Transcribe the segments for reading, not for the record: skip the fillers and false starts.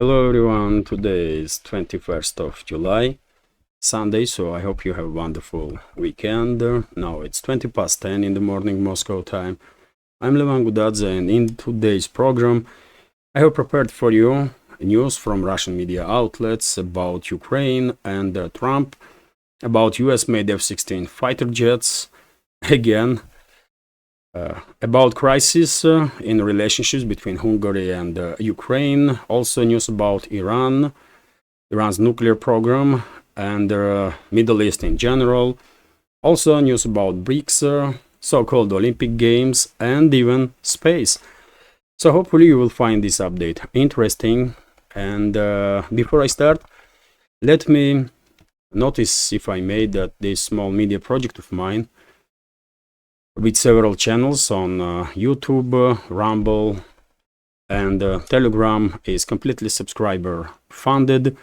Hello everyone, today is 21st of July, Sunday, so I hope you have a wonderful weekend. Now it's 20 past 10 in the morning Moscow time. I'm Levan Gudadze, and in today's program I have prepared for you news from Russian media outlets about Ukraine and Trump, about US-made F-16 fighter jets, again, about crisis in relationships between Hungary and Ukraine, also news about Iran's nuclear program, and Middle East in general, also news about BRICS, so-called Olympic Games, and even space. So hopefully you will find this update interesting. And before I start, let me notice, if I may, that this small media project of mine with several channels on YouTube, Rumble, and Telegram is completely subscriber funded.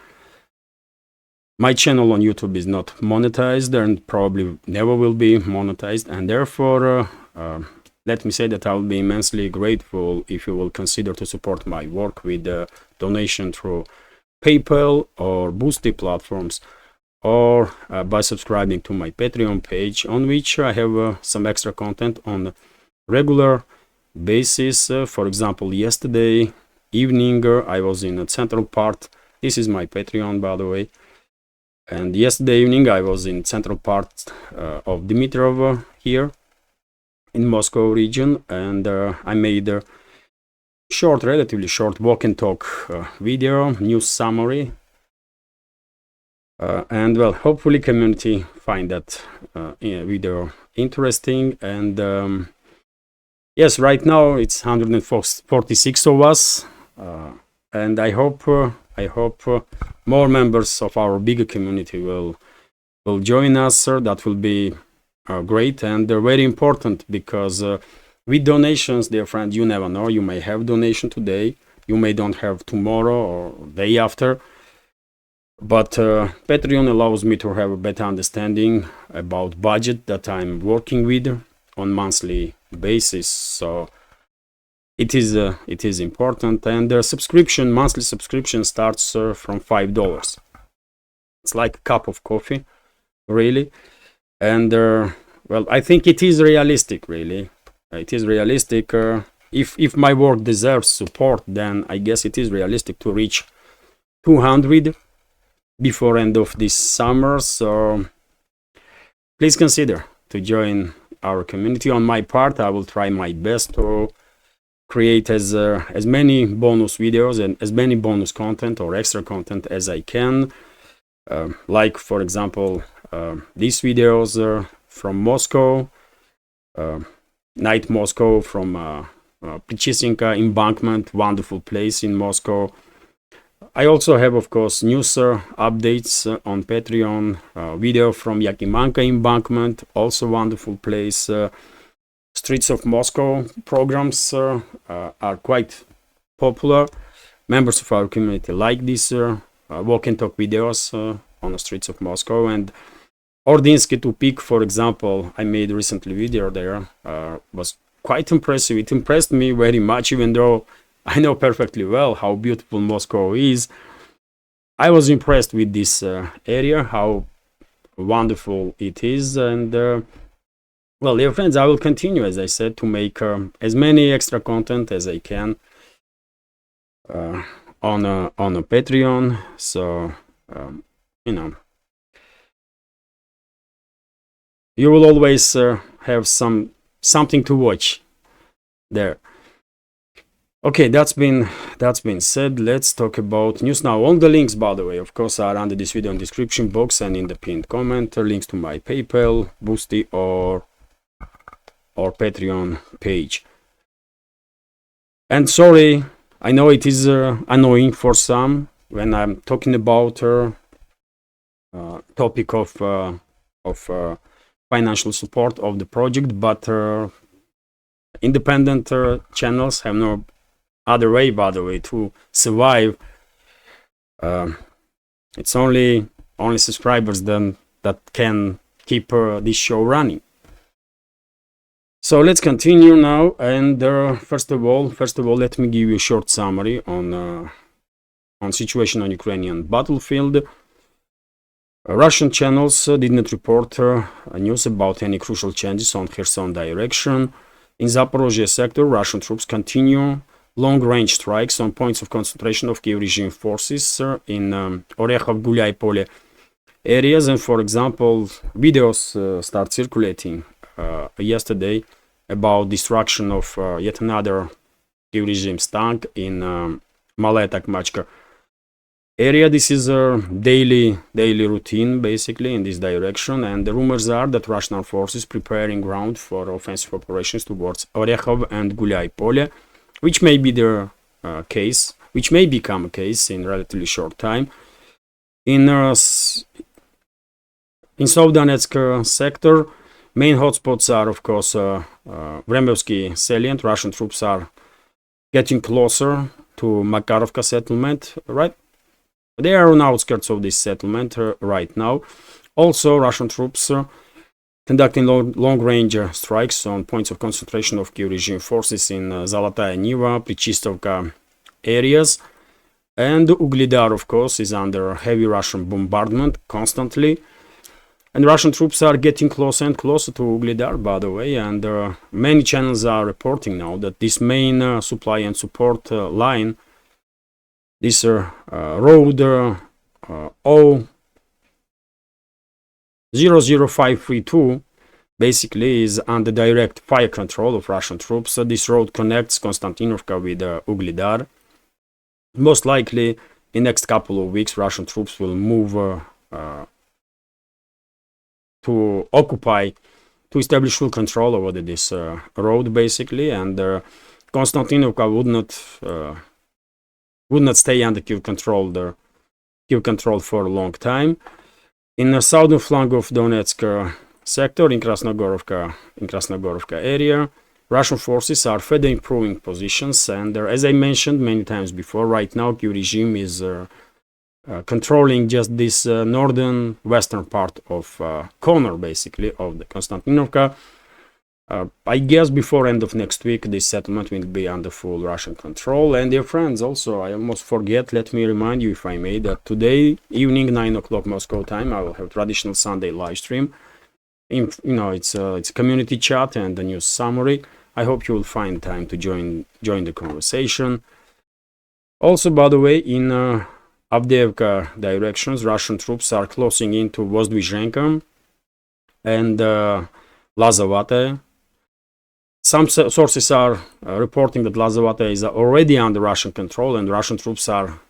My channel on YouTube is not monetized and probably never will be monetized, and therefore let me say that I will be immensely grateful if you will consider to support my work with donation through PayPal or Boosty platforms, or by subscribing to my Patreon page, on which I have some extra content on regular basis. For example, yesterday evening I was in a central part. This is my Patreon, by the way. And yesterday evening I was in central part of Dimitrov here in Moscow region, and I made a short, relatively short walk and talk video, news summary. And well, hopefully community find that video interesting. And yes, right now it's 146 of us, and I hope more members of our bigger community will join us. That will be great, and they're very important, because with donations, dear friend, you never know. You may have donation today, you may don't have tomorrow or day after. But Patreon allows me to have a better understanding about budget that I'm working with on monthly basis. So it is important, and the monthly subscription starts from $5. It's like a cup of coffee, really. And well, I think it is realistic, really. It is realistic. If my work deserves support, then I guess it is realistic to reach 200 before end of this summer. So please consider to join our community. On my part, I will try my best to create as many bonus videos and as many bonus content or extra content as I can, like for example these videos from Moscow, night Moscow, from Pichisinka embankment, wonderful place in Moscow. I also have, of course, news updates on Patreon, video from Yakimanka embankment, also wonderful place. Streets of Moscow programs are quite popular. Members of our community like these walk and talk videos on the streets of Moscow. And Ordinsky to Peak, for example, I made recently video there, was quite impressive. It impressed me very much, even though I know perfectly well how beautiful Moscow is. I was impressed with this area, how wonderful it is. And well, dear friends, I will continue, as I said, to make as many extra content as I can on a Patreon. So you know, you will always have something to watch there. Okay, that's been said. Let's talk about news now. All the links, by the way, of course, are under this video in description box and in the pinned comment. Links to my PayPal, Boosty, or Patreon page. And sorry, I know it is annoying for some when I'm talking about topic of financial support of the project, but independent channels have no other way, by the way, to survive. It's only subscribers then that can keep this show running. So let's continue now. And first of all, let me give you a short summary on on situation on Ukrainian battlefield. Russian channels did not report news about any crucial changes on Kherson direction. In Zaporozhye sector, Russian troops continue long-range strikes on points of concentration of Kiev regime forces in Orekhov-Gulyai-Pole areas. And for example, videos start circulating yesterday about destruction of yet another Kiev regime's tank in Malaya-Takmachka area. This is a daily routine basically in this direction, and the rumors are that Russian armed forces preparing ground for offensive operations towards Orekhov and Gulyai-Pole, which may be the case, which may become a case in relatively short time. In South Donetsk sector, main hotspots are of course Vremelsky salient. Russian troops are getting closer to Makarovka settlement, right? They are on outskirts of this settlement right now. Also, Russian troops conducting long-range strikes on points of concentration of Kiev regime forces in Zolotaya Niva, Prechistovka areas. And Ugledar, of course, is under heavy Russian bombardment constantly. And Russian troops are getting closer and closer to Ugledar, by the way. And many channels are reporting now that this main supply and support line, this road O00532 basically is under direct fire control of Russian troops. So this road connects Konstantinovka with Ugledar. Most likely, in next couple of weeks, Russian troops will move to establish full control over this road basically, and Konstantinovka would not stay under Kiev control for a long time. In the southern flank of Donetsk sector, in Krasnogorovka area, Russian forces are further improving positions, and as I mentioned many times before, right now Kiev regime is controlling just this northern western part of corner basically of the Konstantinovka. I guess before end of next week this settlement will be under full Russian control. And dear friends, also I almost forget, let me remind you if I may, that today evening 9 o'clock Moscow time I will have traditional Sunday live stream. It's a community chat and a news summary. I hope you will find time to join the conversation. Also, by the way, in Avdiivka directions, Russian troops are closing into Vozdvizhenka and Lazovate. Some sources are reporting that Lazovate is already under Russian control, and Russian troops are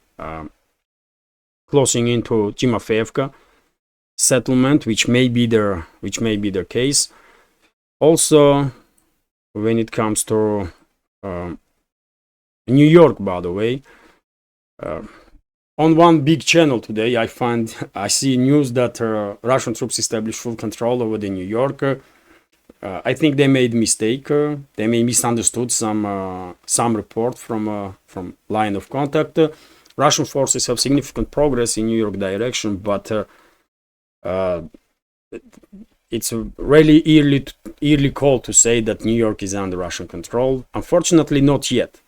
closing into Timofeevka settlement, which may be their case. Also, when it comes to New York, by the way, on one big channel today, I see news that Russian troops established full control over the New York. I think they made mistake. They may misunderstood some report from line of contact. Russian forces have significant progress in New York direction, but it's really early call to say that New York is under Russian control. Unfortunately, not yet.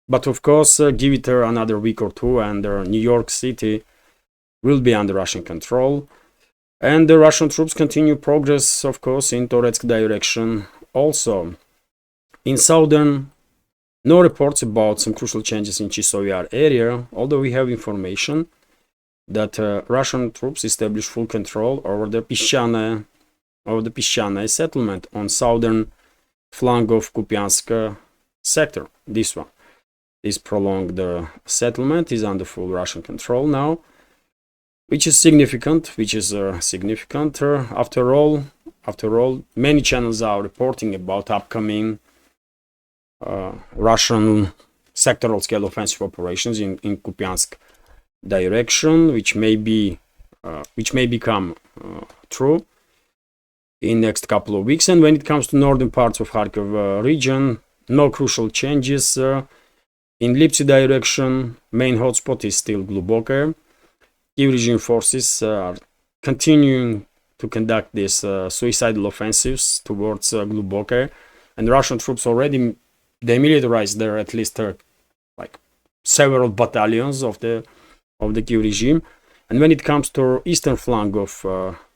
But of course, give it another week or two, and New York City will be under Russian control. And the Russian troops continue progress, of course, in Toretsk direction. Also, in southern, no reports about some crucial changes in Chisov Yar area, although we have information that Russian troops established full control over the Pischane settlement on southern flank of Kupiansk sector. This one. This prolonged settlement is under full Russian control now, which is significant. After all, many channels are reporting about upcoming Russian sectoral scale offensive operations in Kupiansk direction, which may become true in next couple of weeks. And when it comes to northern parts of Kharkiv region, no crucial changes. In Lipsy direction, main hotspot is still Gluboka. Kiev regime forces are continuing to conduct these suicidal offensives towards Gluboka, and Russian troops already demilitarized there at least several battalions of the Kyiv regime. And when it comes to eastern flank of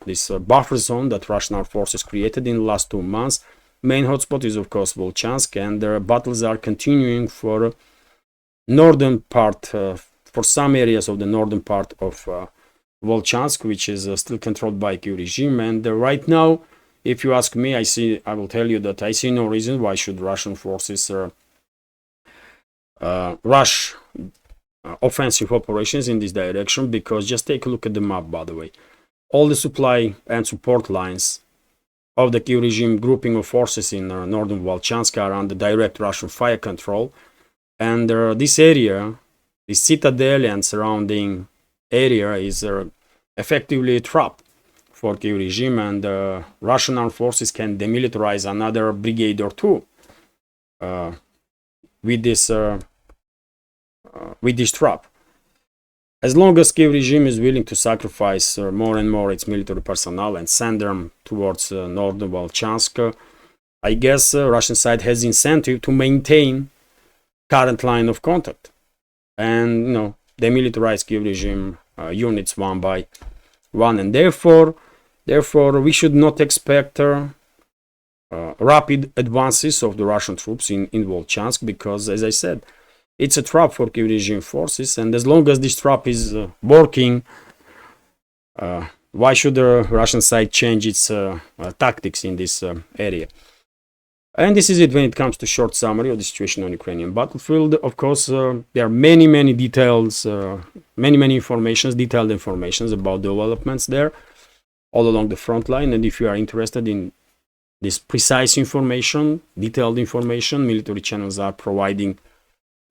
this buffer zone that Russian armed forces created in the last 2 months, main hotspot is of course Volchansk, and the battles are continuing for northern part, for some areas of the northern part of Volchansk, which is still controlled by Kyiv regime. And right now, if you ask me, I will tell you that I see no reason why should Russian forces rush offensive operations in this direction, because just take a look at the map, by the way. All the supply and support lines of the Kyiv regime grouping of forces in northern Volchansk are under direct Russian fire control. And this area, the citadel and surrounding area, is effectively a trap for Kyiv regime, and Russian armed forces can demilitarize another brigade or two with this trap. As long as Kyiv regime is willing to sacrifice more and more its military personnel and send them towards northern Volchansk, I guess Russian side has incentive to maintain current line of contact and demilitarize Kyiv regime units one by one, and therefore we should not expect rapid advances of the Russian troops in Volchansk, because, as I said, it's a trap for Kyiv regime forces, and as long as this trap is working, why should the Russian side change its tactics in this area? And this is it when it comes to short summary of the situation on Ukrainian battlefield. Of course, there are many details, detailed informations about developments there all along the front line. And if you are interested in this precise information, detailed information, military channels are providing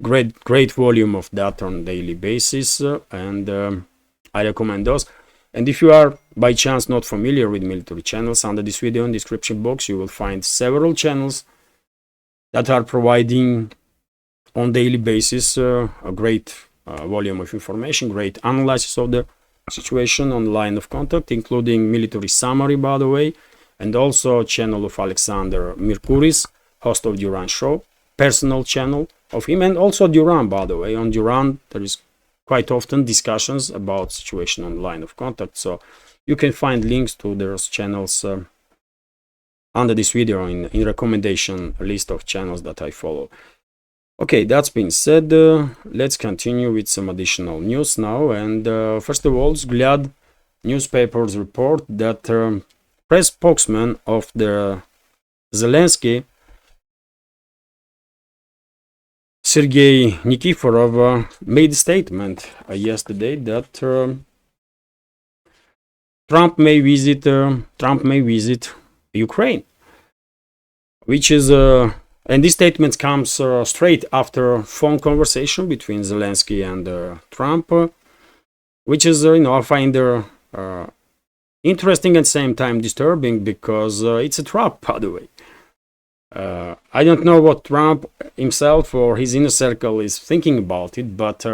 great volume of that on a daily basis, and I recommend those. And if you are by chance not familiar with military channels, under this video in the description box you will find several channels that are providing on daily basis a great volume of information, great analysis of the situation on line of contact, including military summary, by the way, and also channel of Alexander Mercuris, host of Duran show, personal channel of him, and also Duran, by the way. On Duran there is quite often discussions about situation on line of contact, so you can find links to those channels under this video in recommendation list of channels that I follow. Okay, that's been said, let's continue with some additional news now. And first of all, Vzglyad newspapers report that press spokesman of the Zelensky, Sergei Nikiforov, made a statement yesterday that Trump may visit Ukraine, which is and this statement comes straight after a phone conversation between Zelensky and Trump, which is I find interesting at the same time disturbing, because it's a trap, by the way. I don't know what Trump himself or his inner circle is thinking about it, but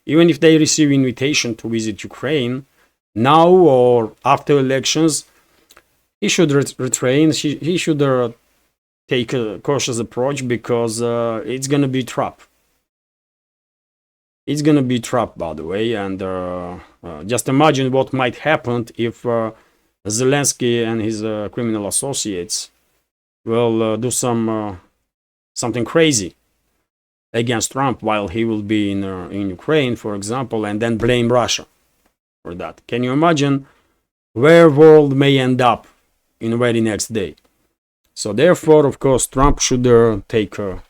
even if they receive invitation to visit Ukraine now or after elections, he should retrain. He should take a cautious approach, because it's gonna be trap. It's gonna be trap, by the way, and just imagine what might happen if Zelensky and his criminal associates will do something crazy against Trump while he will be in Ukraine, for example, and then blame Russia for that. Can you imagine where world may end up in the very next day? So therefore, of course, Trump should take a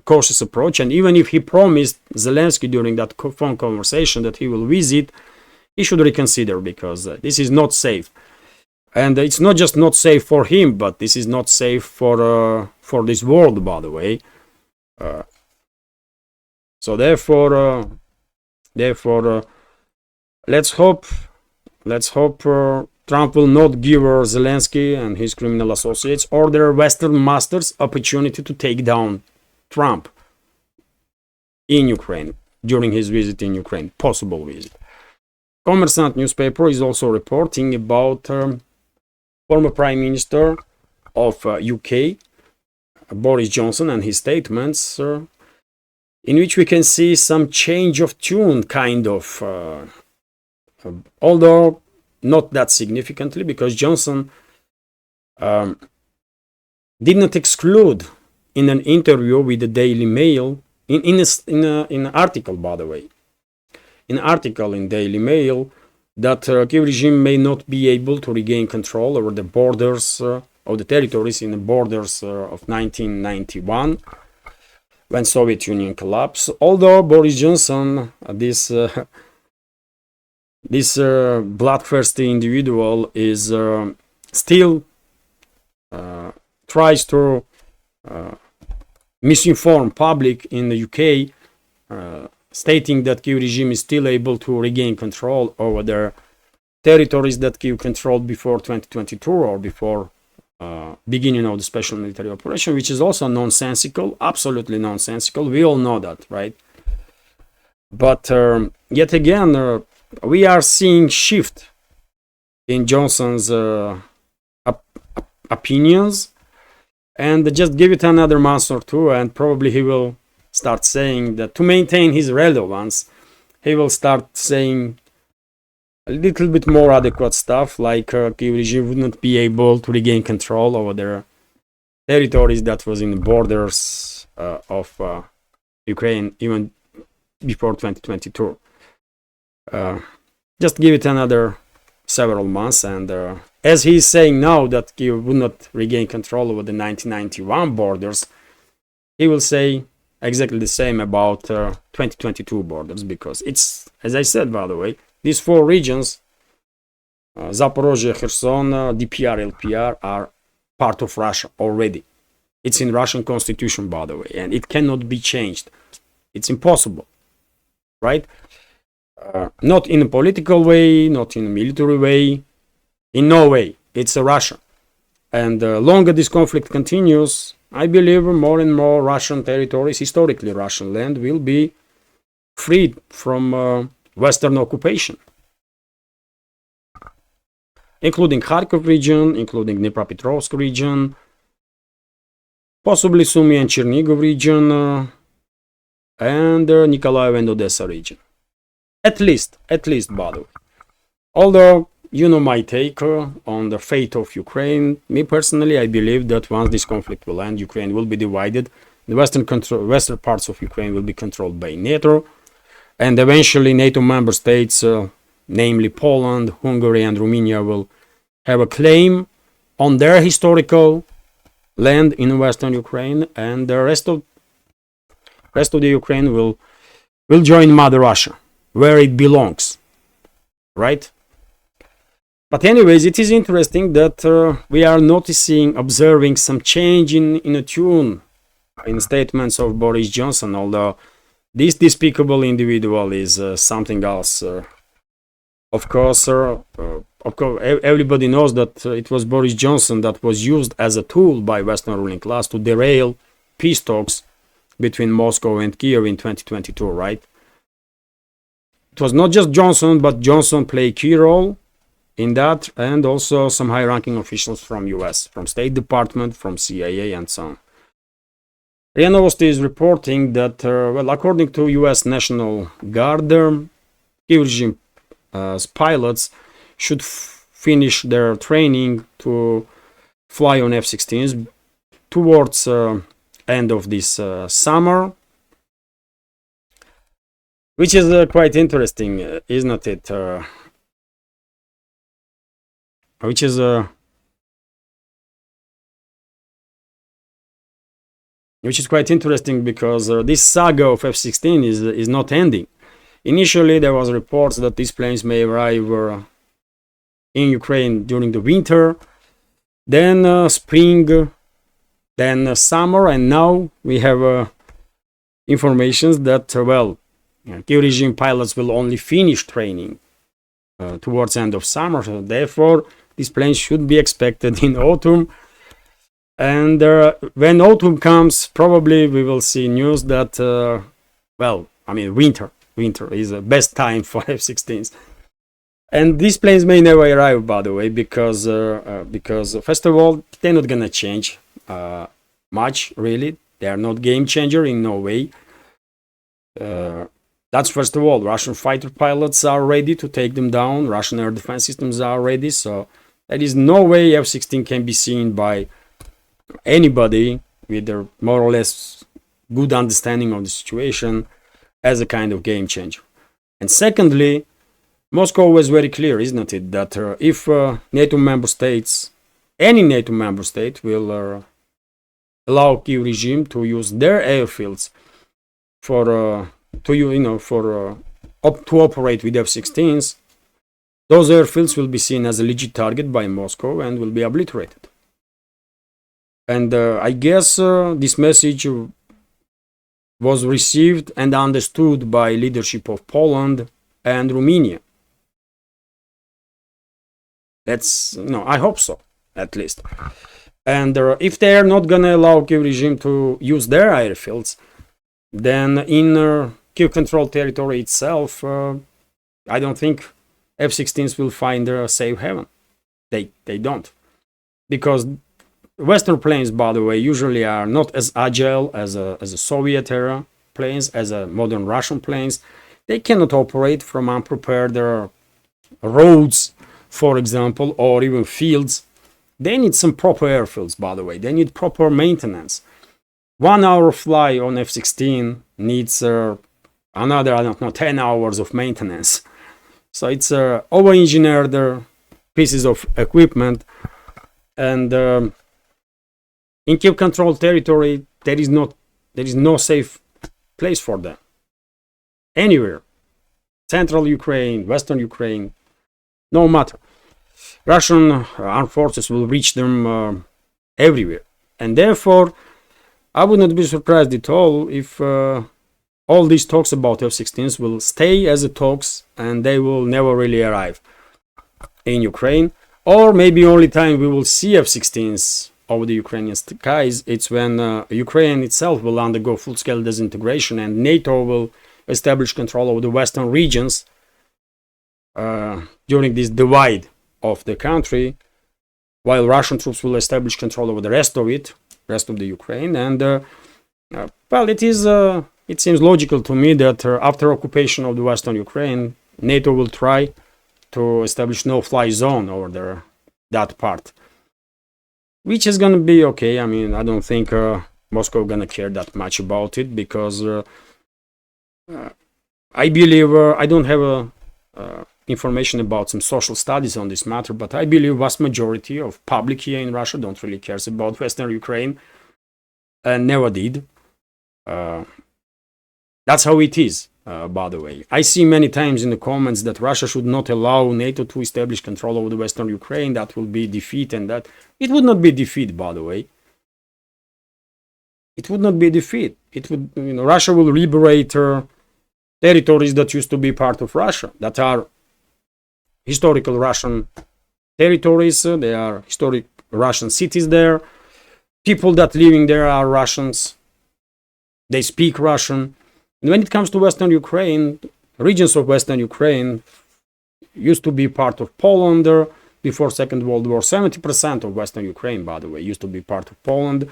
cautious approach, and even if he promised Zelensky during that phone conversation that he will visit, he should reconsider, because this is not safe. And it's not just not safe for him, but this is not safe for this world, by the way. So therefore, let's hope Trump will not give Zelensky and his criminal associates or their Western masters opportunity to take down Trump in Ukraine during his visit in Ukraine, possible visit. Kommersant newspaper is also reporting about former Prime Minister of UK, Boris Johnson, and his statements. in which we can see some change of tune, kind of, although not that significantly, because Johnson did not exclude in an interview with the Daily Mail, in an article, by the way, in an article in Daily Mail, that Kiev regime may not be able to regain control over the borders of the territories in the borders of 1991, when Soviet Union collapsed. Although Boris Johnson, this bloodthirsty individual, is still tries to misinform public in the UK, stating that Kiev regime is still able to regain control over their territories that Kiev controlled before 2022 or before beginning of the special military operation, which is also nonsensical, absolutely nonsensical. We all know that, right? But yet again, we are seeing shift in Johnson's opinions, and just give it another month or two, and probably he will start saying that to maintain his relevance, he will start saying a little bit more adequate stuff, like Kiev regime would not be able to regain control over their territories that was in the borders of Ukraine even before 2022. Just give it another several months, and as he's saying now that Kiev would not regain control over the 1991 borders, he will say exactly the same about 2022 borders, because it's, as I said, by the way, these four regions, Zaporozhye, Kherson, DPR, LPR, are part of Russia already. It's in Russian constitution, by the way, and it cannot be changed. It's impossible, right? Not in a political way, not in a military way, in no way. It's a Russia. And the longer this conflict continues, I believe more and more Russian territories, historically Russian land, will be freed from Western occupation, including Kharkov region, including Dnipropetrovsk region, possibly Sumy and Chernigov region, and Nikolaev and Odessa region. At least, by the way. Although, you know my take on the fate of Ukraine. Me personally, I believe that once this conflict will end, Ukraine will be divided. The western parts of Ukraine will be controlled by NATO, and eventually NATO member states, namely Poland, Hungary, and Romania, will have a claim on their historical land in western Ukraine, and the rest of the Ukraine will join Mother Russia, where it belongs, right? But anyways, it is interesting that we are observing some change in a tune in statements of Boris Johnson, although this despicable individual is something else. Of course, everybody knows that it was Boris Johnson that was used as a tool by Western ruling class to derail peace talks between Moscow and Kiev in 2022, right? It was not just Johnson, but Johnson played a key role in that, and also some high-ranking officials from US, from State Department, from CIA, and so on. RIA Novosti is reporting that, according to US National Guard, Kiev regime pilots should finish their training to fly on F-16s towards end of this summer, which is quite interesting, isn't it? Which is quite interesting, because this saga of F-16 is not ending. Initially, there was reports that these planes may arrive in Ukraine during the winter, then spring, then summer, and now we have informations that, Kiev regime pilots will only finish training towards end of summer. So therefore, these planes should be expected in autumn. And when autumn comes, probably we will see news that, winter is the best time for F-16s. And these planes may never arrive, by the way, because first of all, they're not gonna change much, really. They are not game changer in no way. That's first of all. Russian fighter pilots are ready to take them down. Russian air defense systems are ready. So there is no way F-16 can be seen by anybody with a more or less good understanding of the situation as a kind of game changer. And secondly, Moscow was very clear, isn't it, that if NATO member states, any NATO member state will allow Kiev regime to use their airfields for to operate with F-16s, those airfields will be seen as a legit target by Moscow and will be obliterated. And I guess this message was received and understood by leadership of Poland and Romania. I hope so, at least. And if they are not going to allow Kiev regime to use their airfields, then in Kiev controlled territory itself, I don't think F-16s will find a safe haven. They don't. Because Western planes, by the way, usually are not as agile as a Soviet era planes, as a modern Russian planes. They cannot operate from unprepared roads, for example, or even fields. They need some proper airfields, by the way. They need proper maintenance. 1 hour fly on F-16 needs another, I don't know, 10 hours of maintenance. So it's over-engineered pieces of equipment. And in Kiev controlled territory, there is no safe place for them. Anywhere. Central Ukraine, Western Ukraine, no matter. Russian armed forces will reach them everywhere. And therefore, I would not be surprised at all if all these talks about F-16s will stay as talks and they will never really arrive in Ukraine. Or maybe only time we will see F-16s over the Ukrainian skies, it's when Ukraine itself will undergo full-scale disintegration and NATO will establish control over the western regions during this divide of the country, while Russian troops will establish control over the rest of the Ukraine. And well, it seems logical to me that after occupation of the western Ukraine, NATO will try to establish no-fly zone over that part, which is going to be okay. I mean, I don't think Moscow is going to care that much about it, because I believe, I don't have information about some social studies on this matter, but I believe vast majority of public here in Russia don't really care about Western Ukraine and never did. That's how it is, by the way. I see many times in the comments that Russia should not allow NATO to establish control over the Western Ukraine. That will be defeat, and that it would not be defeat, by the way. It would not be defeat. It would, Russia will liberate territories that used to be part of Russia, that are historical Russian territories. They are historic Russian cities there. People that living there are Russians. They speak Russian. And when it comes to Western Ukraine, regions of Western Ukraine used to be part of Poland before Second World War. 70% of Western Ukraine, by the way, used to be part of Poland.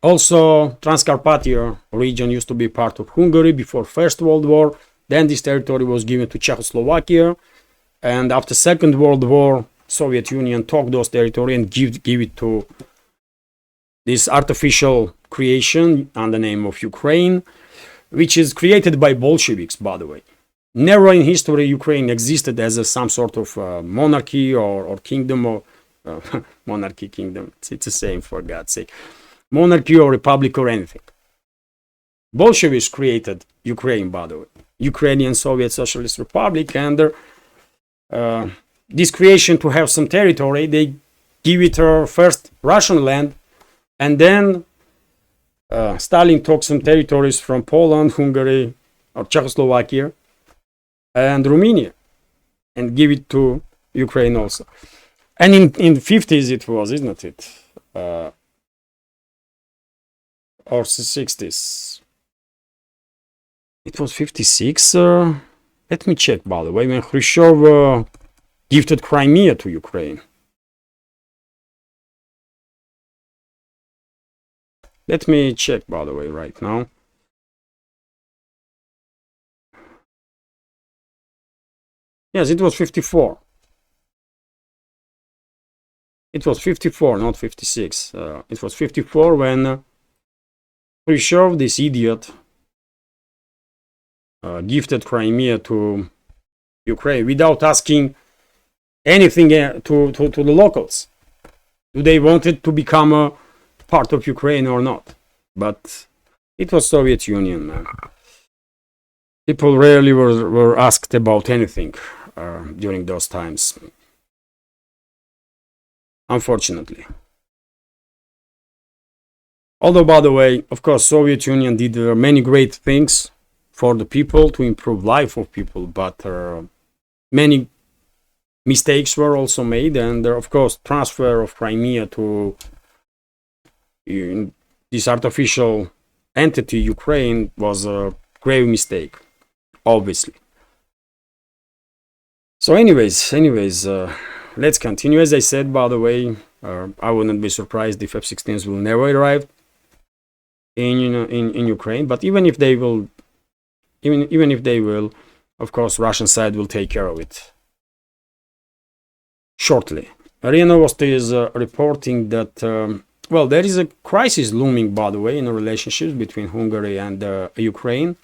Also, Transcarpathia region used to be part of Hungary before First World War. Then this territory was given to Czechoslovakia. And after Second World War, Soviet Union took those territory and give it to this artificial creation under the name of Ukraine, which is created by Bolsheviks, by the way. Never in history Ukraine existed as some sort of monarchy or kingdom, or monarchy, kingdom, it's the same, for God's sake. Monarchy or republic or anything. Bolsheviks created Ukraine, by the way. Ukrainian Soviet Socialist Republic, and this creation to have some territory, they give it first Russian land, and then Stalin took some territories from Poland, Hungary, or Czechoslovakia, and Romania, and give it to Ukraine also. And in the 50s it was, isn't it? Or 60s. It was 56. Let me check, by the way, when Khrushchev gifted Crimea to Ukraine. Let me check, by the way, right now. Yes, it was 54. It was 54, not 56. It was 54 when Khrushchev, this idiot, gifted Crimea to Ukraine without asking anything to the locals. Do they want it to become a part of Ukraine or not? But it was Soviet Union, man. People rarely were asked about anything during those times. Unfortunately. Although, by the way, of course, Soviet Union did many great things for the people to improve life of people, but many mistakes were also made, and of course, transfer of Crimea to this artificial entity, Ukraine, was a grave mistake, obviously. So, anyways, let's continue. As I said, by the way, I wouldn't be surprised if F-16s will never arrive in Ukraine. But even if they will, of course, Russian side will take care of it shortly. RIA Novosti is reporting that well, there is a crisis looming, by the way, in the relationships between Hungary and Ukraine.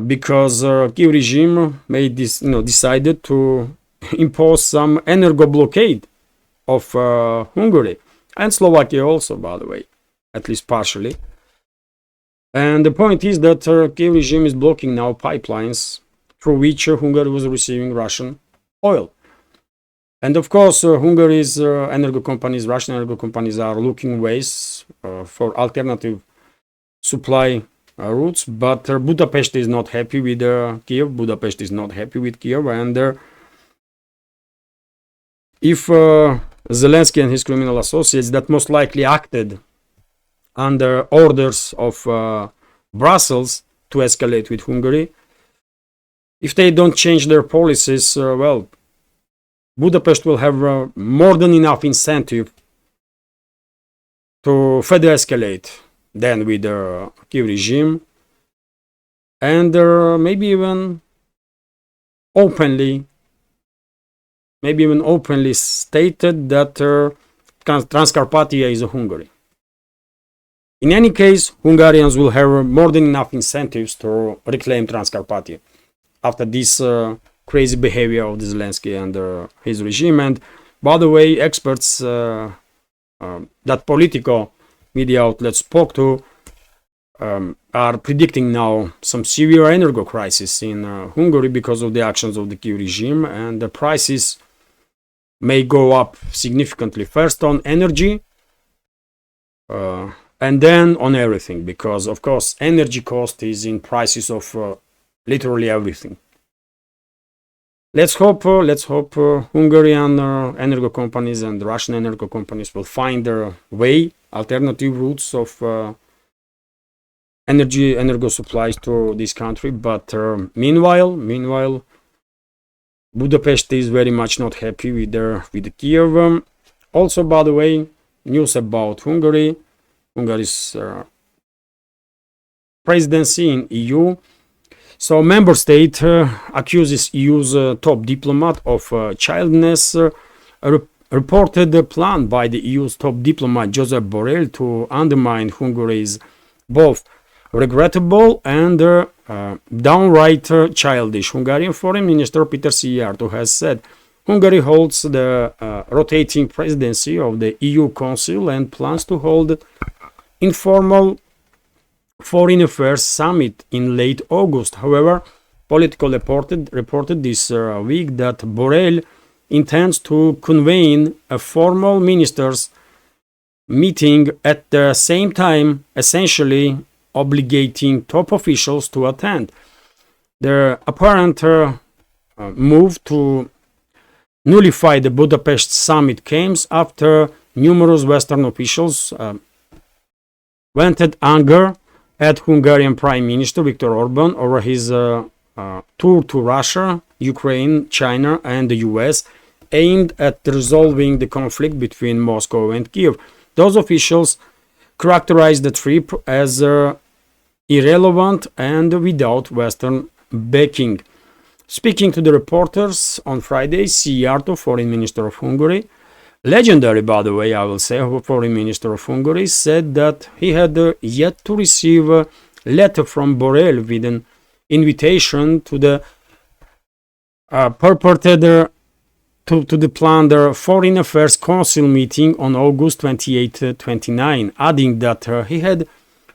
Because Kiev regime made this, decided to impose some energo blockade of Hungary and Slovakia also, by the way, at least partially. And the point is that Kiev regime is blocking now pipelines through which Hungary was receiving Russian oil. And of course, Hungary's energo companies, Russian energo companies, are looking ways for alternative supply routes, but Budapest is not happy with Kiev. Budapest is not happy with Kiev, and if Zelensky and his criminal associates that most likely acted under orders of Brussels to escalate with Hungary, if they don't change their policies, well, Budapest will have more than enough incentive to further escalate than with the Kiev regime, and maybe even openly stated that Transcarpathia is a Hungary. In any case, Hungarians will have more than enough incentives to reclaim Transcarpathia after this crazy behavior of Zelensky and his regime. And by the way, experts that Politico media outlets spoke to are predicting now some severe energy crisis in Hungary because of the actions of the Kiev regime, and the prices may go up significantly, first on energy and then on everything, because of course energy cost is in prices of literally everything. Let's hope Hungarian energy companies and Russian energy companies will find their way, alternative routes of energy supplies to this country. But meanwhile, Budapest is very much not happy with Kiev. Also, by the way, news about Hungary's presidency in EU. So, member state accuses EU's top diplomat of childness. Reported the plan by the EU's top diplomat Josep Borrell to undermine Hungary's both regrettable and downright childish. Hungarian Foreign Minister Peter Szijjártó has said Hungary holds the rotating presidency of the EU Council and plans to hold informal Foreign Affairs Summit in late August. However, Politico reported this week that Borrell intends to convene a formal ministers' meeting at the same time, essentially obligating top officials to attend. The apparent move to nullify the Budapest summit comes after numerous Western officials vented anger at Hungarian Prime Minister Viktor Orban over his tour to Russia, Ukraine, China, and the US, aimed at resolving the conflict between Moscow and Kiev. Those officials characterized the trip as irrelevant and without Western backing. Speaking to the reporters on Friday, Szijjártó, foreign minister of Hungary, legendary, by the way, I will say, foreign minister of Hungary, said that he had yet to receive a letter from Borrell with an invitation to the purported to the planned Foreign Affairs Council meeting on August 28-29, adding that he had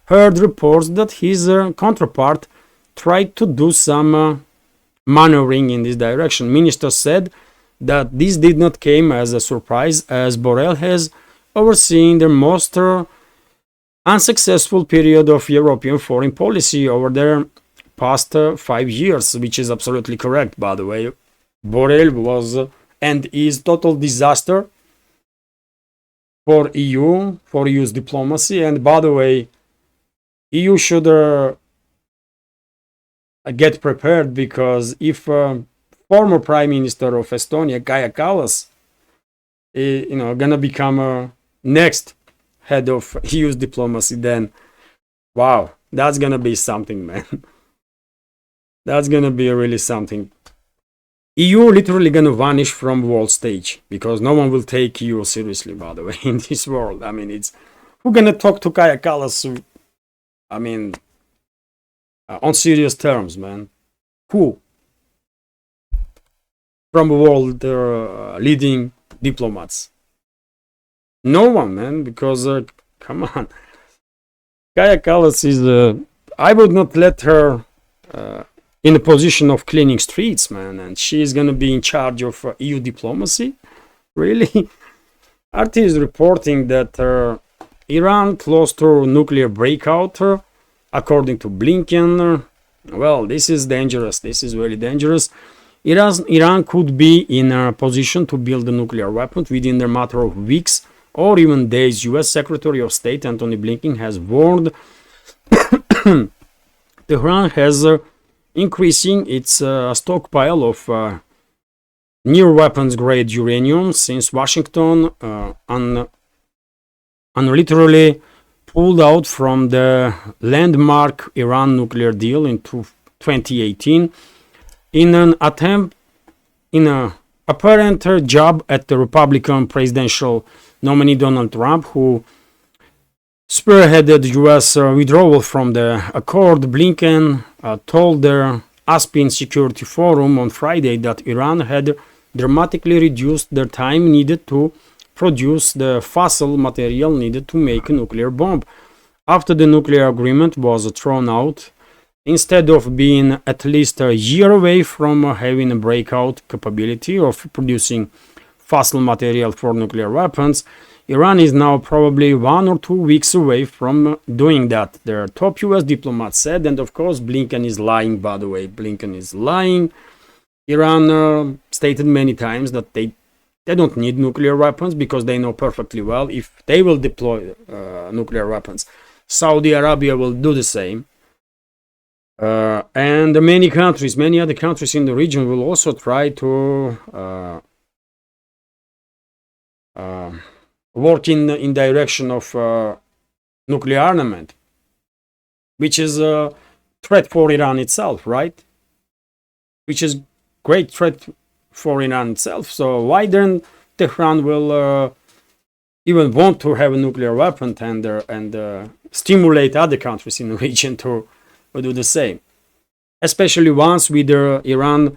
heard reports that his counterpart tried to do some maneuvering in this direction. Minister said that this did not come as a surprise, as Borrell has overseen the most unsuccessful period of European foreign policy over the past 5 years, which is absolutely correct, by the way. Borrell was and is total disaster for EU, for EU's diplomacy, and by the way, EU should get prepared, because if former Prime Minister of Estonia, Kaja Kallas, gonna become next head of EU's diplomacy, then wow, that's gonna be something, man. That's gonna be really something. EU literally gonna vanish from world stage, because no one will take EU seriously, by the way, in this world. I mean, it's who gonna talk to Kaja Kallas? I mean, on serious terms, man. Who? From world leading diplomats? No one, man, because come on. Kaja Kallas is, I would not let her in a position of cleaning streets, man, and she's gonna be in charge of EU diplomacy? Really? RT is reporting that Iran close to nuclear breakout, according to Blinken. Well, this is dangerous. This is really dangerous. Iran could be in a position to build a nuclear weapon within a matter of weeks or even days. US Secretary of State Antony Blinken has warned Tehran has increasing its stockpile of near weapons grade uranium since Washington literally pulled out from the landmark Iran nuclear deal in 2018 in an apparent jab at the Republican presidential nominee Donald Trump, who spearheaded US withdrawal from the accord. Blinken told the Aspen Security Forum on Friday that Iran had dramatically reduced the time needed to produce the fossil material needed to make a nuclear bomb after the nuclear agreement was thrown out. Instead of being at least a year away from having a breakout capability of producing fossil material for nuclear weapons, Iran is now probably 1 or 2 weeks away from doing that, their top US diplomat said. And of course, Blinken is lying, by the way. Blinken is lying. Iran stated many times that they don't need nuclear weapons, because they know perfectly well if they will deploy nuclear weapons, Saudi Arabia will do the same. And many other countries in the region will also try to work in direction of nuclear armament, which is a threat for Iran itself, right? Which is great threat for Iran itself. So why then Tehran will even want to have a nuclear weapon and stimulate other countries in the region to do the same, especially once with Iran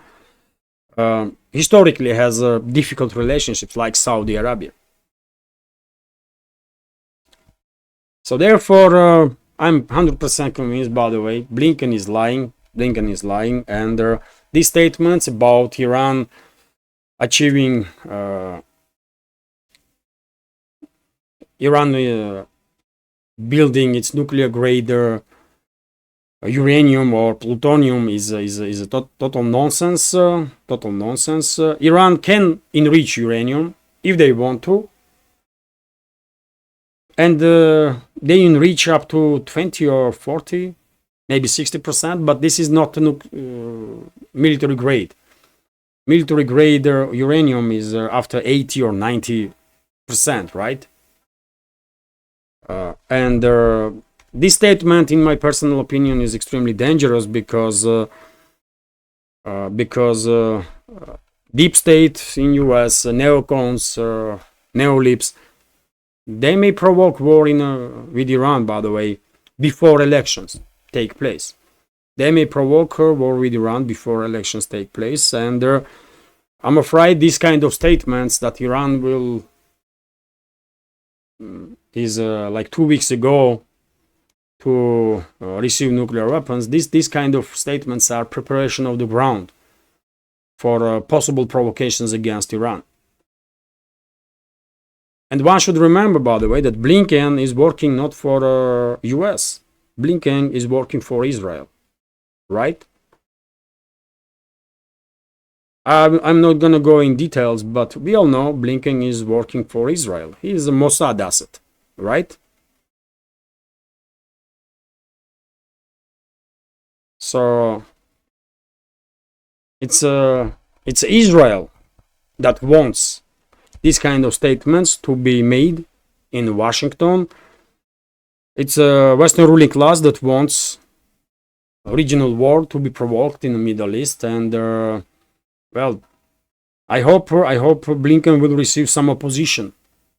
historically has difficult relationships like Saudi Arabia. So therefore, I'm 100% convinced, by the way, Blinken is lying. And these statements about Iran achieving building its nuclear grade uranium or plutonium is a total nonsense. Iran can enrich uranium if they want to, and they enrich up to 20 or 40, maybe 60%, but this is not military grade. Military grade uranium is after 80 or 90%, right? And this statement, in my personal opinion, is extremely dangerous, because because deep state in US, neocons, neolibs, they may provoke war with Iran, by the way, before elections take place. They may provoke war with Iran before elections take place, and I'm afraid these kind of statements that Iran will is like 2 weeks ago to receive nuclear weapons. These kind of statements are preparation of the ground for possible provocations against Iran. And one should remember, by the way, that Blinken is working not for US. Blinken is working for Israel, right? I'm not going to go in details, but we all know Blinken is working for Israel. He is a Mossad asset, right? So it's Israel that wants these kind of statements to be made in Washington. It's a Western ruling class that wants a regional war to be provoked in the Middle East, and well, I hope Blinken will receive some opposition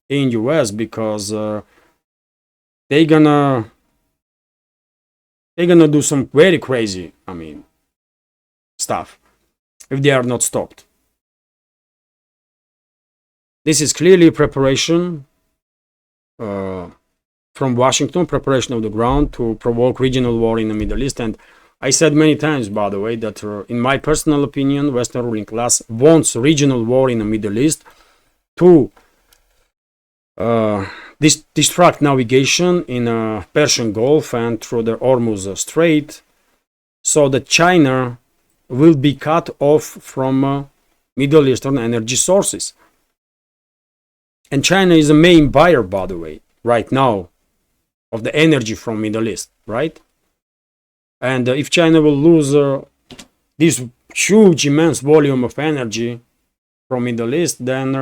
in US, because they're gonna do some very crazy, stuff if they are not stopped. This is clearly preparation from Washington, preparation of the ground to provoke regional war in the Middle East. And I said many times, by the way, that in my personal opinion, Western ruling class wants regional war in the Middle East to distract navigation in Persian Gulf and through the Hormuz Strait, so that China will be cut off from Middle Eastern energy sources. And China is the main buyer, by the way, right now, of the energy from Middle East, right? And if China will lose this huge, immense volume of energy from Middle East, then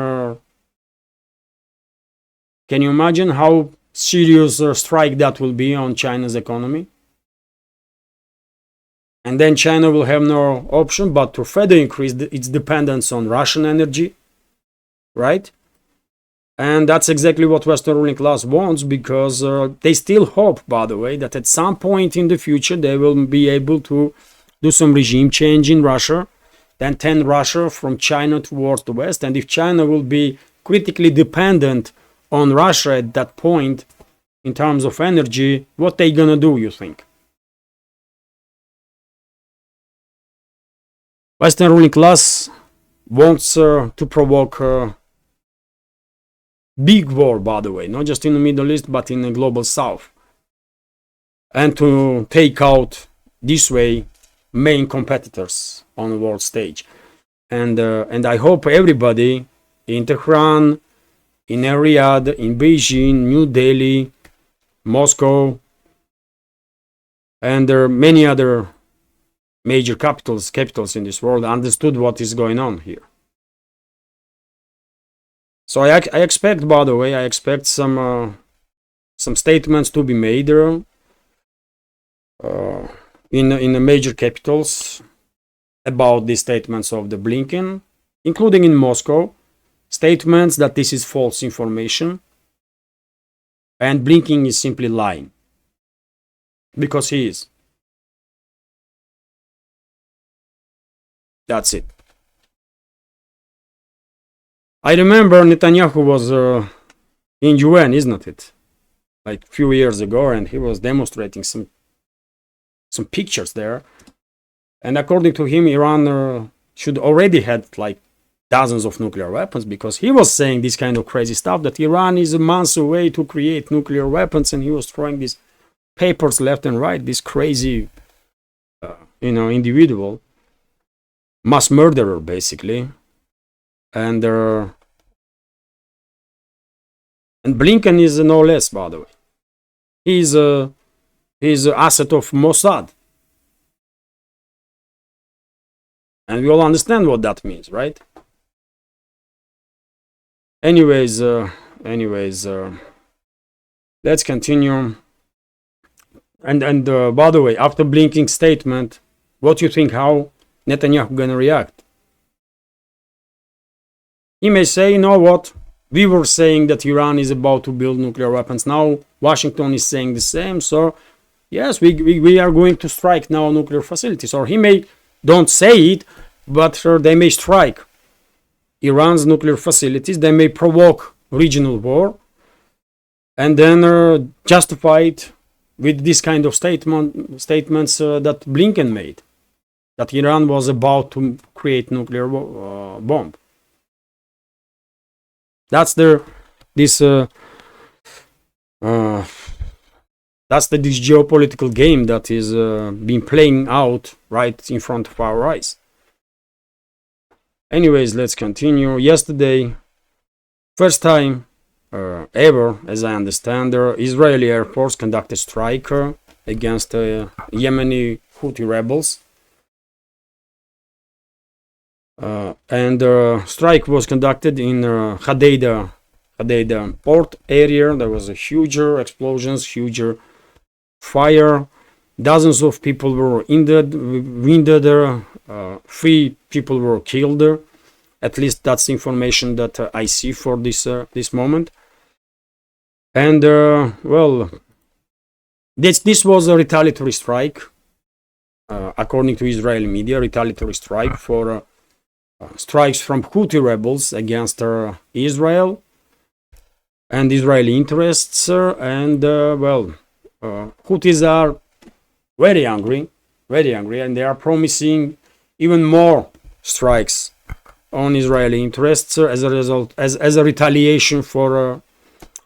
can you imagine how serious strike that will be on China's economy? And then China will have no option but to further increase its dependence on Russian energy, right? And that's exactly what Western ruling class wants, because they still hope, by the way, that at some point in the future they will be able to do some regime change in Russia, then turn Russia from China towards the West. And if China will be critically dependent on Russia at that point in terms of energy, what they gonna do, you think? Western ruling class wants to provoke big war, by the way, not just in the Middle East, but in the global South, and to take out this way main competitors on the world stage. And I hope everybody in Tehran, in Riyadh, in Beijing, New Delhi, Moscow, and there are many other major capitals in this world understood what is going on here. So I expect, by the way, some statements to be made in the major capitals about these statements of the Blinken, including in Moscow, statements that this is false information and Blinken is simply lying, because he is. That's it. I remember Netanyahu was in UN, isn't it? Like a few years ago, and he was demonstrating some pictures there. And according to him, Iran should already had like dozens of nuclear weapons, because he was saying this kind of crazy stuff that Iran is months away to create nuclear weapons, and he was throwing these papers left and right. This crazy, individual, mass murderer, basically. And Blinken is no less, by the way. He's an asset of Mossad, and we all understand what that means, right? Anyways, let's continue. And by the way, after Blinken's statement, what do you think? How Netanyahu gonna react? He may say, you know what, we were saying that Iran is about to build nuclear weapons. Now Washington is saying the same. So yes, we are going to strike now nuclear facilities. Or he may don't say it, but they may strike Iran's nuclear facilities. They may provoke regional war and then justify it with this kind of statements that Blinken made, that Iran was about to create nuclear bomb. That's this geopolitical game that is been playing out right in front of our eyes. Anyways, let's continue. Yesterday, first time ever, as I understand, the Israeli Air Force conducted strike against Yemeni Houthi rebels. And strike was conducted in Hodeida port area. There was a huge explosions, huge fire. Dozens of people were wounded. 3 people were killed. At least that's the information that I see for this moment. And well, this was a retaliatory strike, according to Israeli media. Retaliatory strike for strikes from Houthi rebels against Israel and Israeli interests. And well, Houthis are very angry, and they are promising even more strikes on Israeli interests as a result, as a retaliation for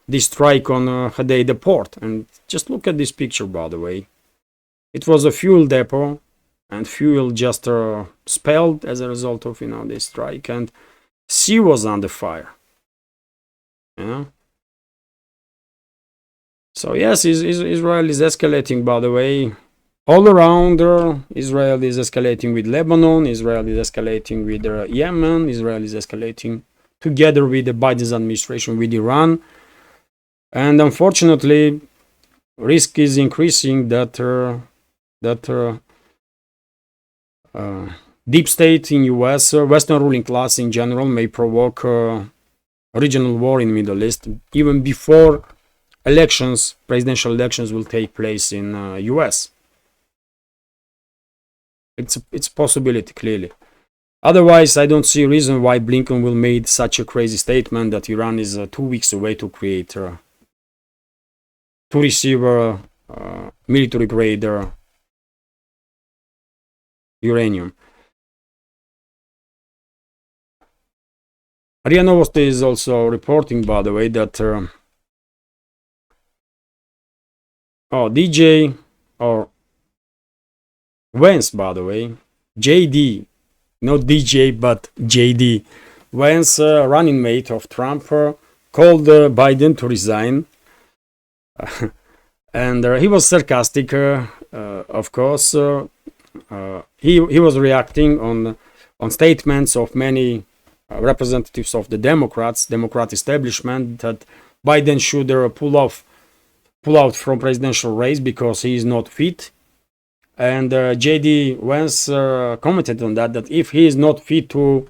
this strike on Hodeida port. And just look at this picture, by the way. It was a fuel depot, and fuel just spilled as a result of this strike, and sea was under fire. So yes, Israel is escalating, by the way, all around. Israel is escalating with Lebanon, Israel is escalating with Yemen, Israel is escalating together with the Biden's administration with Iran. And unfortunately, risk is increasing that deep state in US, Western ruling class in general, may provoke regional war in the Middle East even before elections, presidential elections, will take place in US. It's a possibility, clearly. Otherwise, I don't see a reason why Blinken will make such a crazy statement that Iran is 2 weeks away to create, to receive military grade uranium. RIA Novosti is also reporting, by the way, that DJ or Vance, by the way, JD, not DJ but JD, Vance, running mate of Trump, called Biden to resign. And he was sarcastic, of course. He was reacting on statements of many representatives of the Democrat establishment, that Biden should pull out from presidential race because he is not fit. And JD Vance commented on that if he is not fit to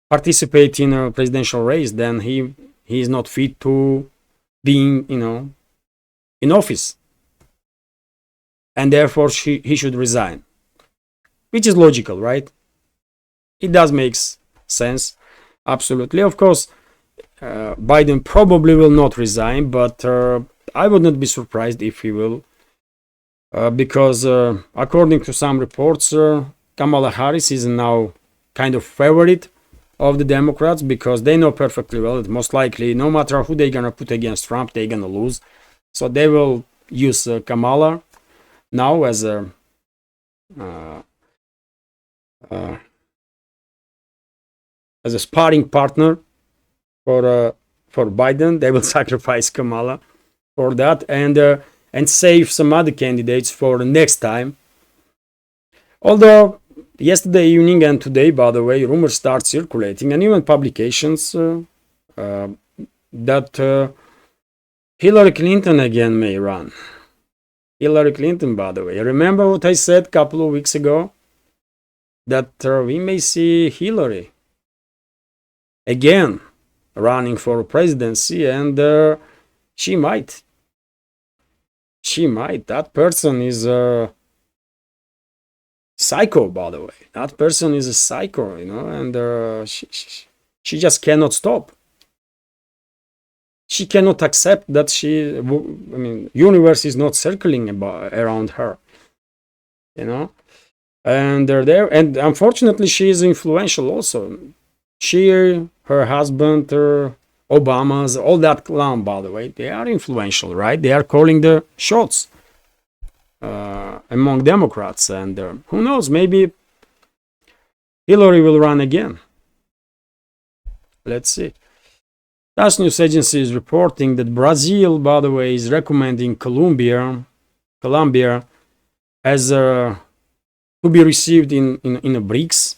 participate in a presidential race, then he is not fit to being in office, and therefore he should resign, which is logical, right? It does make sense, absolutely. Of course, Biden probably will not resign, but I would not be surprised if he will, because according to some reports, Kamala Harris is now kind of favorite of the Democrats, because they know perfectly well that most likely, no matter who they're gonna put against Trump, they're gonna lose. So they will use Kamala now as a sparring partner for Biden. They will sacrifice Kamala for that, and save some other candidates for the next time. Although yesterday evening and today, by the way, rumors start circulating, and even publications that Hillary Clinton again may run. Hillary Clinton, by the way. Remember what I said a couple of weeks ago? that we may see Hillary again running for presidency, and she might. That person is a psycho, by the way. That person is a psycho, and she just cannot stop. She cannot accept that universe is not circling around her, and they're there. And unfortunately, she is influential also. She, her husband, Obama's, all that clown, by the way, they are influential, right? They are calling the shots among Democrats, and who knows, maybe Hillary will run again. Let's see. TASS news agency is reporting that Brazil, by the way, is recommending Colombia as to be received in a BRICS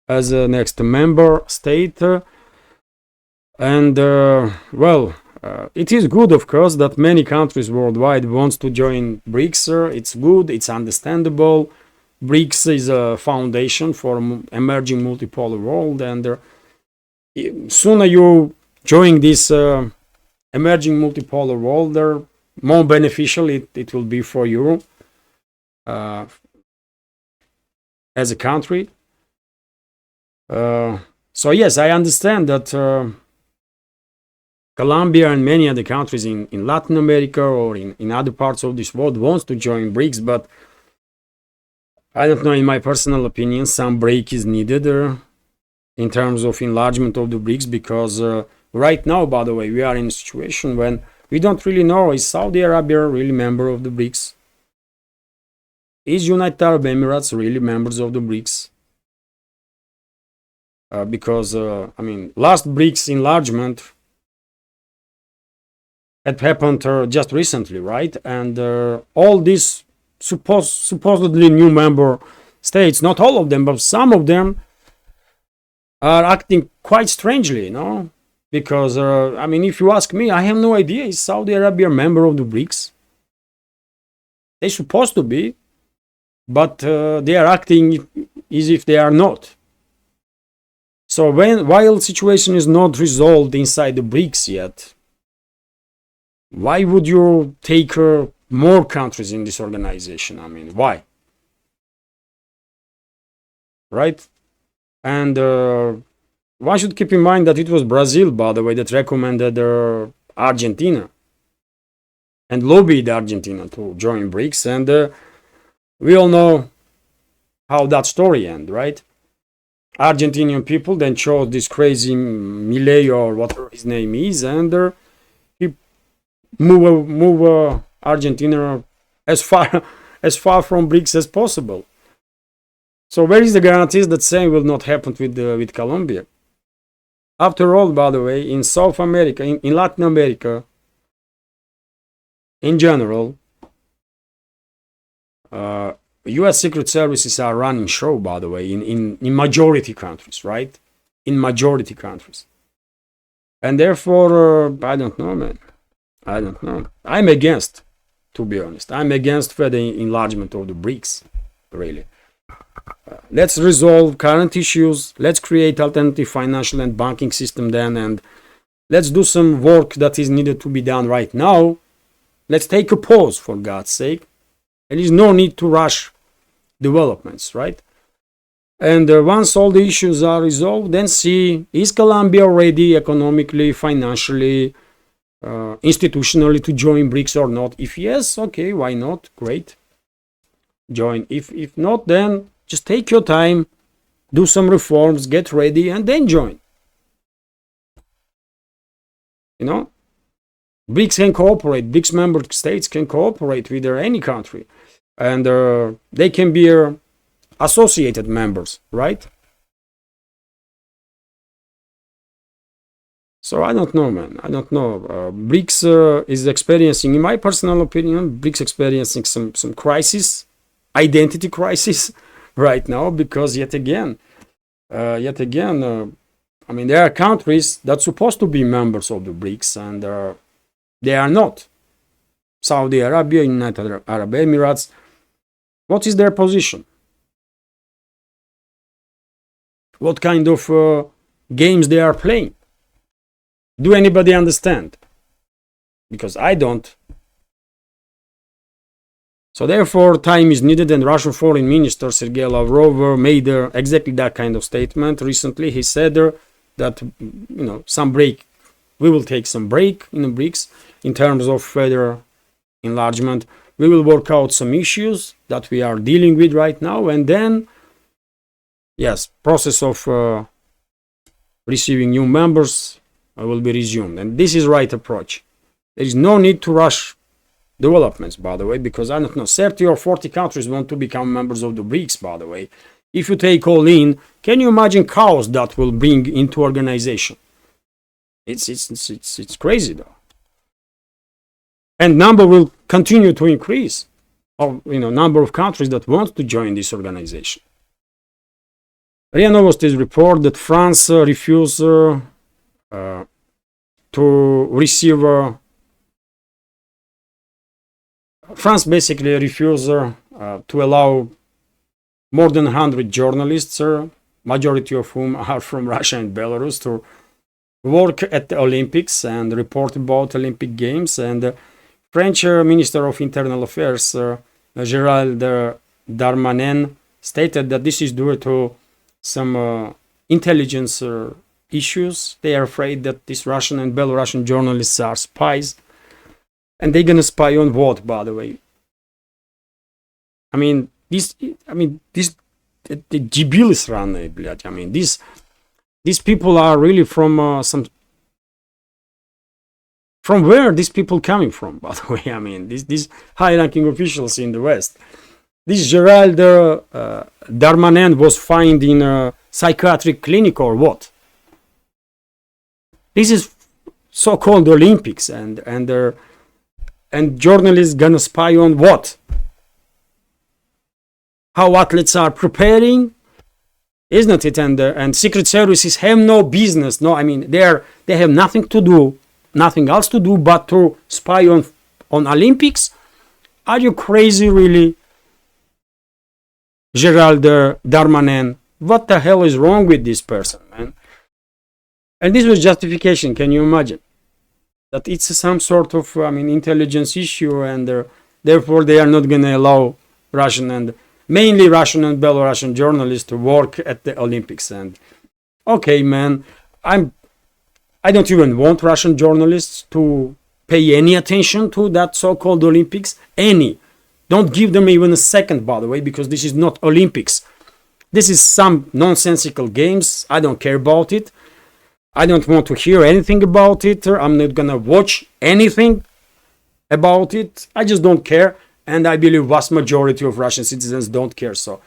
as a next member state. And it is good, of course, that many countries worldwide wants to join BRICS. It's good, it's understandable. BRICS is a foundation for emerging multipolar world, and sooner you join this emerging multipolar world, the more beneficial it will be for you as a country. So yes, I understand that Colombia and many other countries in Latin America or in other parts of this world wants to join BRICS, but I don't know, in my personal opinion, some break is needed in terms of enlargement of the BRICS, because right now, by the way, we are in a situation when we don't really know, is Saudi Arabia really member of the BRICS? Is United Arab Emirates really members of the BRICS? Because, last BRICS enlargement had happened just recently, right? And all these supposedly new member states, not all of them, but some of them are acting quite strangely, because, if you ask me, I have no idea, is Saudi Arabia a member of the BRICS? They're supposed to be, but they are acting as if they are not. So while the situation is not resolved inside the BRICS yet, why would you take more countries in this organization? Why? Right? And one should keep in mind that it was Brazil, by the way, that recommended Argentina and lobbied Argentina to join BRICS. And we all know how that story ended, right? Argentinian people then chose this crazy Milei, or whatever his name is, and he move Argentina as far from BRICS as possible. So where is the guarantees that same will not happen with Colombia? After all, by the way, in South America, in Latin America, in general, U.S. Secret Services are running show, by the way, in majority countries, right? In majority countries. And therefore, I don't know, man. I don't know. I'm against, to be honest. I'm against further enlargement of the BRICS, really. Let's resolve current issues. Let's create alternative financial and banking system then, and let's do some work that is needed to be done right now. Let's take a pause, for God's sake. There is no need to rush developments, right? And once all the issues are resolved, then see, is Colombia ready economically, financially, institutionally to join BRICS or not? If yes, okay, why not? Great. Join. If not, then just take your time, do some reforms, get ready, and then join. BRICS can cooperate. BRICS member states can cooperate with any country, and they can be associated members, right? So I don't know, man. I don't know. BRICS is experiencing, in my personal opinion, BRICS experiencing some crisis, identity crisis right now, because yet again, there are countries that's supposed to be members of the BRICS, and they are not. Saudi Arabia, United Arab Emirates. What is their position? what kind of games they are playing. Do anybody understand? Because I don't. So therefore, time is needed, and Russian Foreign Minister Sergei Lavrov made exactly that kind of statement recently. He said that some break, we will take some break in the BRICS in terms of further enlargement. We will work out some issues that we are dealing with right now, and then, yes, process of receiving new members will be resumed. And this is right approach. There is no need to rush developments, by the way, because I don't know, 30 or 40 countries want to become members of the BRICS, by the way. If you take all in, can you imagine chaos that will bring into organization? It's crazy though. And number will continue to increase of number of countries that want to join this organization. RIA Novosti's report that France refused to receive France basically refused to allow more than 100 journalists, majority of whom are from Russia and Belarus, to work at the Olympics and report about Olympic Games. And French Minister of Internal Affairs, Gérald Darmanin, stated that this is due to some intelligence issues. They are afraid that these Russian and Belarusian journalists are spies. And they're gonna spy on what, by the way? These debilis rаны, блядь. These people are really from where these people coming from, by the way? These high-ranking officials in the West. This Gérald Darmanin was found in a psychiatric clinic or what? This is so-called Olympics, and journalists gonna spy on what? How athletes are preparing, isn't it? And secret services have no business. No, they have nothing to do, nothing else to do but to spy on Olympics. Are you crazy, really, Gérald Darmanin? What the hell is wrong with this person, man? And this was justification. Can you imagine? That it's some sort of intelligence issue, and therefore they are not going to allow mainly Russian and Belarusian journalists to work at the Olympics. And okay, man, I don't even want Russian journalists to pay any attention to that so-called Olympics. Don't give them even a second, by the way, because this is not Olympics. This is some nonsensical games. I don't care about it. I don't want to hear anything about it. I'm not gonna watch anything about it. I just don't care, and I believe vast majority of Russian citizens don't care. So,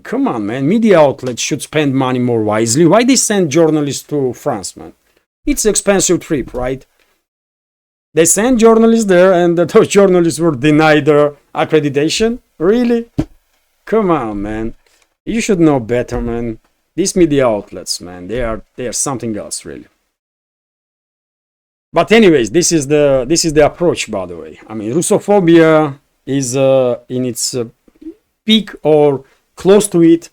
come on, man. Media outlets should spend money more wisely. Why they send journalists to France, man? It's an expensive trip, right? They send journalists there, and those journalists were denied their accreditation. Really? Come on, man. You should know better, man. These media outlets, man, they are something else, really. But anyways, this is the approach, by the way. Russophobia is in its peak or close to it,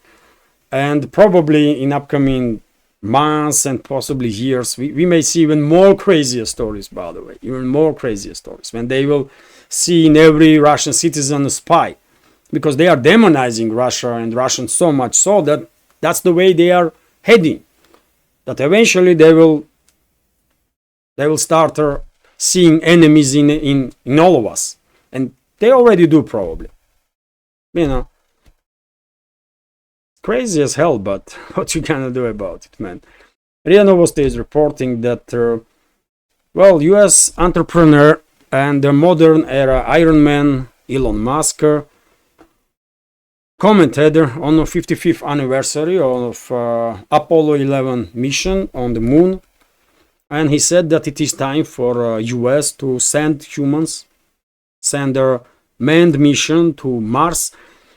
and probably in upcoming months and possibly years, we may see even more crazier stories, by the way, even more crazier stories, when they will see in every Russian citizen a spy, because they are demonizing Russia and Russians so much so that that's the way they are heading. That eventually they will start seeing enemies in all of us, and they already do, probably. Crazy as hell, but what you gonna do about it, man? RIA Novosti is reporting that U.S. entrepreneur and the modern era Iron Man Elon Musk commented on the 55th anniversary of Apollo 11 mission on the moon, and he said that it is time for US to send their manned mission to Mars.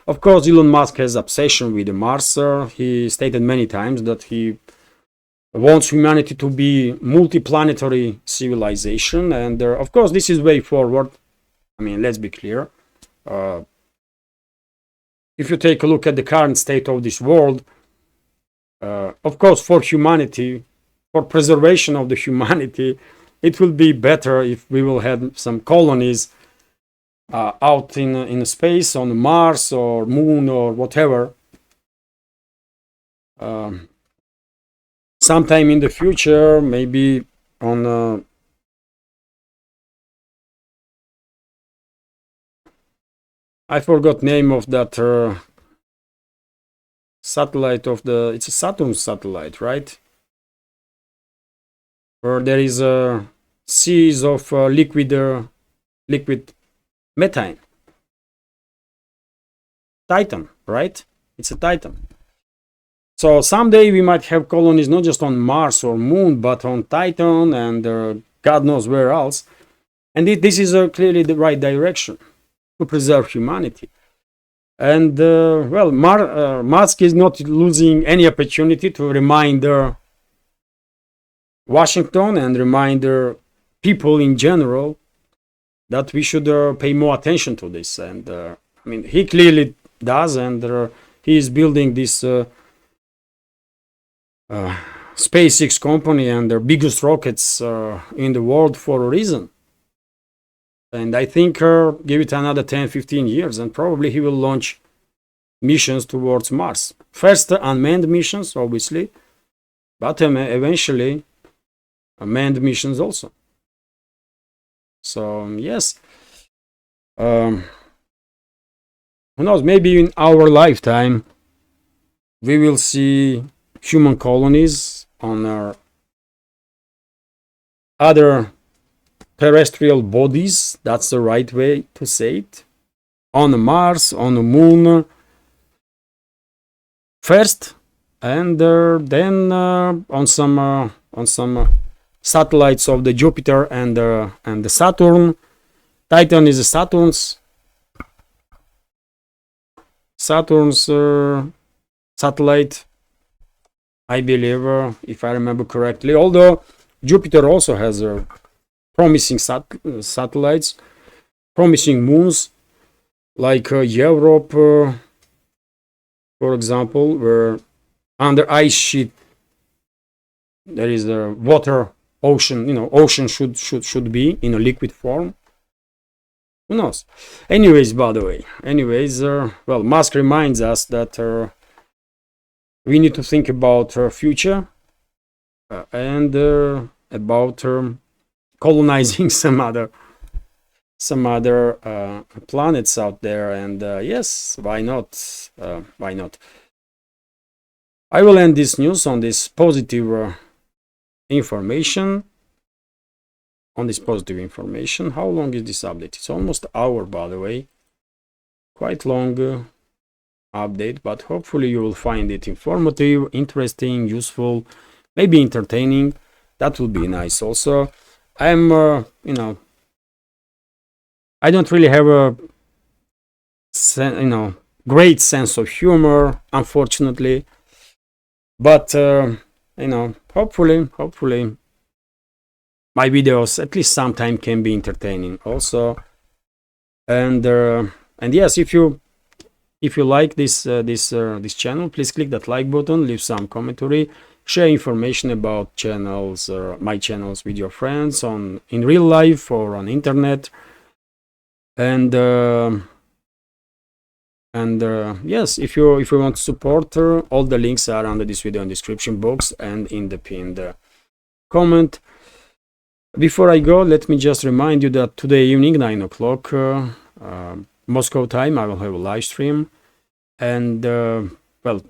Of course, Elon Musk has obsession with Mars. He stated many times that he wants humanity to be multiplanetary civilization, and of course this is way forward. Let's be clear. If you take a look at the current state of this world, Of course, for humanity, for preservation of the humanity, it will be better if we will have some colonies out in space, on Mars or Moon or whatever. Sometime in the future, maybe on I forgot name of that satellite of the, it's a Saturn satellite, right? Where there is a seas of liquid methane. Titan, right? It's a Titan. So someday we might have colonies not just on Mars or Moon, but on Titan and God knows where else. And this is clearly the right direction to preserve humanity. And well, Musk is not losing any opportunity to remind Washington and remind people in general that we should pay more attention to this. And I mean, he clearly does, and he is building this SpaceX company and the biggest rockets in the world for a reason. And I think give it another 10-15 years and probably he will launch missions towards Mars. First unmanned missions, obviously, but eventually manned missions also. So yes, who knows, maybe in our lifetime we will see human colonies on our other terrestrial bodies, that's the right way to say it, on Mars, on the Moon first, and then on some satellites of the Jupiter and the Saturn. Titan is Saturn's satellite, I believe, if I remember correctly. Although Jupiter also has promising satellites, promising moons, like Europe, for example, where under ice sheet there is a water, ocean. Ocean should be in a liquid form. Who knows? Anyways, by the way, well, Musk reminds us that we need to think about our future and about colonizing some other planets out there. And yes, why not? Why not? I will end this news on this positive information. How long is this update? It's almost an hour, by the way. Quite long update, but hopefully you will find it informative, interesting, useful, maybe entertaining. That would be nice also. I'm I don't really have a great sense of humor, unfortunately, but hopefully my videos at least sometime can be entertaining also. And yes, if you like this channel, please click that like button, leave some commentary, share information about channels, my channels, with your friends in real life or on internet. And yes, if you want to support, all the links are under this video in the description box and in the pinned comment. Before I go, let me just remind you that today evening, 9 o'clock Moscow time, I will have a live stream. And well,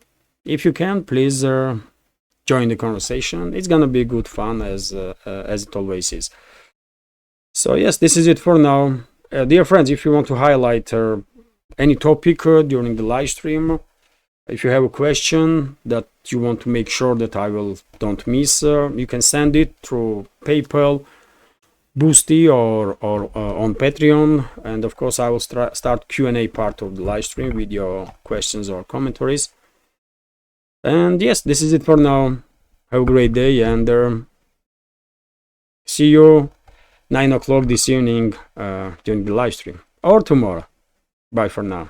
if you can, please join the conversation. It's gonna be good fun, as it always is. So yes, this is it for now. Dear friends, if you want to highlight any topic during the live stream, if you have a question that you want to make sure that I don't miss, you can send it through PayPal, Boosty, or on Patreon. And of course, I will start Q&A part of the live stream with your questions or commentaries. And yes, this is it for now. Have a great day, and see you 9 o'clock this evening during the live stream, or tomorrow. Bye for now.